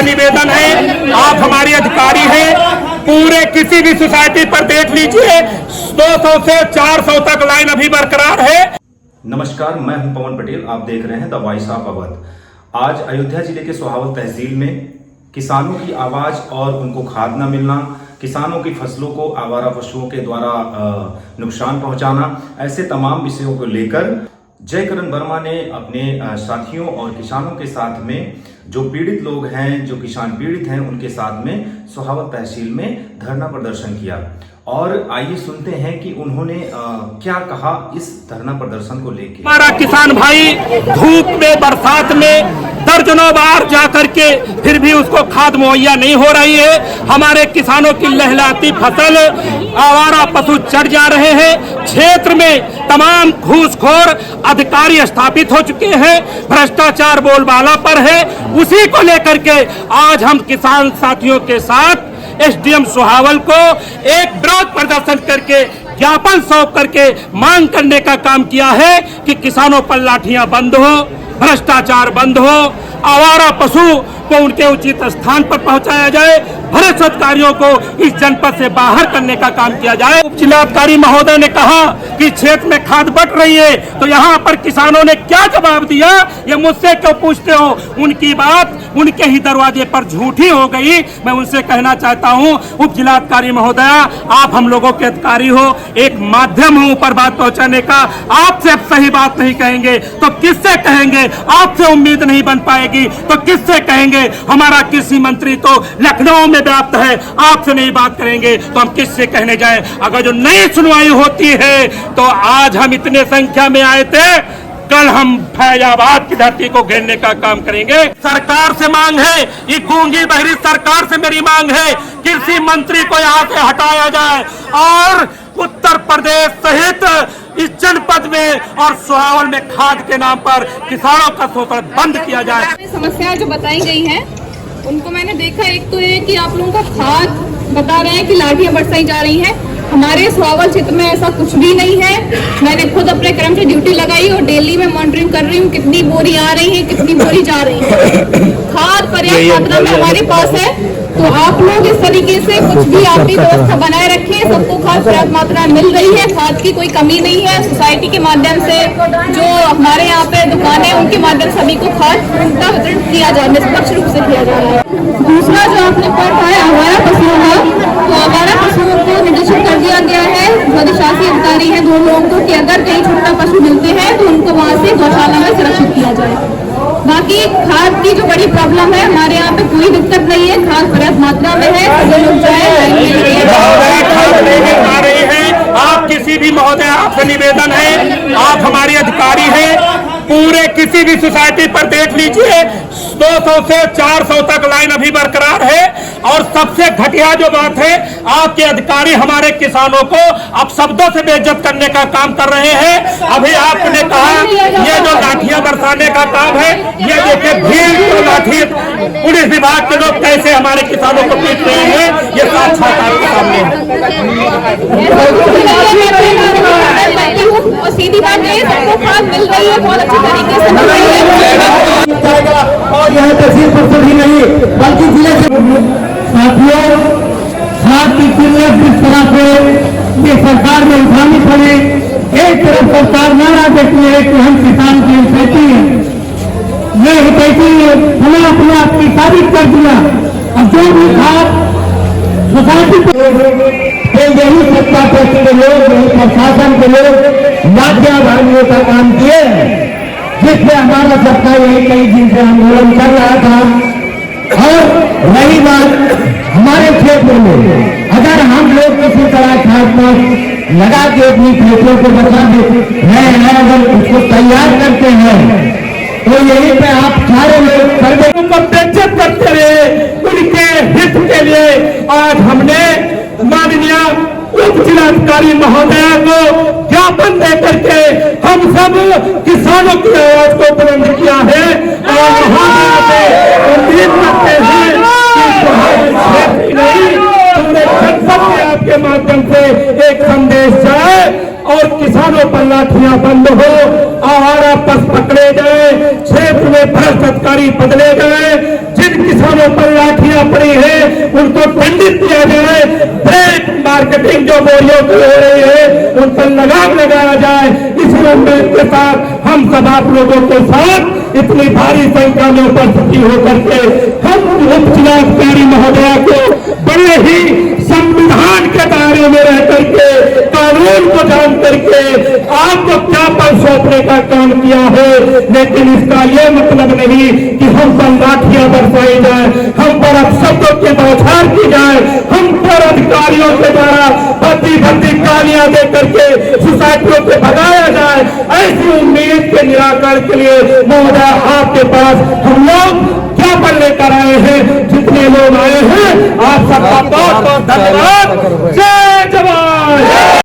निवेदन है, आप हमारे अधिकारी हैं, पूरे किसी भी सोसाइटी पर देख लीजिए 200 से 400 तक लाइन अभी बरकरार है। नमस्कार, मैं हूं पवन पटेल, आप देख रहे हैं द वॉइस ऑफ अवध। आज अयोध्या जिले के सोहावल तहसील में किसानों की आवाज और उनको खाद न मिलना, किसानों की फसलों को आवारा पशुओं के द्वारा नुकसान पहुंचाना, ऐसे तमाम विषयों को लेकर जयकरण वर्मा ने अपने साथियों और किसानों के साथ में जो पीड़ित लोग हैं, जो किसान पीड़ित हैं, उनके साथ में सोहावल तहसील में धरना प्रदर्शन किया। और आइए सुनते हैं कि उन्होंने क्या कहा इस धरना प्रदर्शन को लेकर। हमारा किसान भाई धूप में, बरसात में दर्जनों बार जाकर के फिर भी उसको खाद मुहैया नहीं हो रही है। हमारे किसानों की लहलहाती फसल आवारा पशु चढ़ जा रहे हैं। क्षेत्र में तमाम घूसखोर अधिकारी स्थापित हो चुके हैं, भ्रष्टाचार बोलबाला पर है। उसी को लेकर के आज हम किसान साथियों के साथ एसडीएम सोहावल को एक विरोध प्रदर्शन करके ज्ञापन सौंप करके मांग करने का काम किया है कि किसानों पर लाठियां बंद हो, भ्रष्टाचार बंद हो, आवारा पशु को उनके उचित स्थान पर पहुंचाया जाए, भ्रष्ट अधिकारियों को इस जनपद से बाहर करने का काम किया जाए। उप जिलाधिकारी महोदय ने कहा कि क्षेत्र में खाद बट रही है, तो यहाँ पर किसानों ने क्या जवाब दिया, ये मुझसे क्यों पूछते हो? उनकी बात उनके ही दरवाजे पर झूठी हो गई। मैं उनसे कहना चाहता हूँ, उप जिलाधिकारी महोदया, आप हम लोगों के अधिकारी हो, एक माध्यम हो ऊपर बात पहुंचाने का। आपसे अब सही बात नहीं कहेंगे तो किससे कहेंगे? आपसे उम्मीद नहीं बन पाएगी तो किससे कहेंगे? हमारा कृषि मंत्री तो लखनऊ में व्याप्त है, आपसे नहीं बात करेंगे तो हम किससे कहने जाएं? अगर जो नई सुनवाई होती है तो आज हम इतने संख्या में आए थे, कल हम फैजाबाद की धरती को घेरने का काम करेंगे। सरकार से मांग है, ये गूंगी बहरी सरकार से मेरी मांग है, कृषि मंत्री को यहाँ से हटाया जाए और उत्तर प्रदेश सहित इस जनपद में और सोहावल में खाद के नाम पर किसानों का शोषण बंद किया जाए। समस्याएं जो बताई गई हैं उनको मैंने देखा। एक तो ये कि आप लोगों का खाद बता रहे हैं कि लाठियां बरसाई जा रही हैं। हमारे सोहावल क्षेत्र में ऐसा कुछ भी नहीं है। मैंने खुद अपने क्रम से ड्यूटी लगाई और डेली में मॉनिटरिंग कर रही हूँ कितनी बोरी आ रही है, कितनी बोरी जा रही है। खाद पर्याप्त मात्रा में हमारे पास है, तो आप लोग इस तरीके से कुछ भी आपकी व्यवस्था बनाए रखें। सबको खाद पर्याप्त मात्रा में मिल रही है, खाद की कोई कमी नहीं है। सोसाइटी के माध्यम से जो हमारे यहाँ पे दुकानें, उनके माध्यम से सभी को खाद का वितरण किया जा रहा है, निष्पक्ष रूप से किया जा रहा है। दूसरा जो आपने पढ़ा है आवारा पशुओं का, तो आवारा पशुओं को निर्देशित कर दिया गया है, जो अधिशासी अधिकारी है दो लोगों को, कि अगर कहीं छोटा पशु मिलते हैं तो उनको वहाँ से गौशाला में सुरक्षित किया जाए। बाकी खाद की जो बड़ी प्रॉब्लम है, हमारे यहाँ पे कोई दिक्कत नहीं है, खाद पर्याप्त मात्रा में है। सभी लोग आप किसी भी महोदय, आपसे निवेदन है, आप हमारे अधिकारी हैं, पूरे किसी भी सोसाइटी पर देख लीजिए 200 से 400 तक लाइन अभी बरकरार है। और सबसे घटिया जो बात है, आपके अधिकारी हमारे किसानों को अब शब्दों से बेइज्जत करने का काम कर रहे हैं। अभी आपने कहा ये जो लाठियां बरसाने का काम है, ये देखिए भीड़ तो लाठी, पुलिस विभाग के लोग कैसे हमारे किसानों को पीट रहे हैं, ये साक्षात आपके सामने और सीधी बात है, सबको खाद मिल रही है, बहुत अच्छी तरीके से मिल रही है। और यह तहसील पर ही नहीं बल्कि जिले से साथियों, खाद की किल्लत जिस तरह से ये सरकार में उठानी पड़े, एक तरफ सरकार नारा देती है कि हम किसान की हितैषी हैं, ये हितैषी हमें अपने आप की तारीफ कर दिया। अब जो भी खाद सोसाइटी पे यही सत्ता पक्ष के लोग, यही प्रशासन के लोग लाठियां का काम किए, जिससे हमारा सबका यही कई दिन से आंदोलन कर रहा था। और रही बात हमारे क्षेत्र में, अगर हम लोग किसी तरह खाद लगा के अपनी खेतों को बचा देते हैं, अगर उसको तैयार करते हैं, तो यहीं पे आप सारे लोग सर्वे को बेइज्जत करते रहे। उनके हित के लिए आज हमने माननीय उप जिलाधिकारी महोदया को ज्ञापन देकर के हम सब किसानों की आवाज को बुलंद किया है। और महोदया से उम्मीद करते हैं कि पूरे जनपद में आपके माध्यम से एक संदेश जाए और किसानों पर लाठियां बंद हो, आवारा पशु पकड़े जाए, क्षेत्र में भ्रष्ट अधिकारी बदले गए, जिन किसानों पर लाठियां पड़ी है उनको दंडित किया जाए, ब्लैक मार्केटिंग जो बोरियों की हो रही है उन पर लगाम लगाया जाए। इसी उम्मीद के साथ हम सब आप लोगों के साथ इतनी भारी संख्या में उपस्थिति होकर के हम उपचुनावकारी महोदया को बड़े ही संविधान के दायरे में रह करके कानून को जान करके आपको क्या पल सौंपने का काम किया है, लेकिन इसका यह मतलब नहीं कि हम पर लाठियां बरसाई जाए, हम पर अपशब्दों की बौछार की जाए, हम पर अधिकारियों के द्वारा भद्दी गालियां दे करके सोसाइटियों से भगाया जाए। ऐसी उम्मीद के निराकरण के लिए महोदय आपके पास हम लोग क्या पल लेकर आए हैं, जितने लोग आए हैं आप सबका बहुत बहुत धन्यवाद। जय जवान।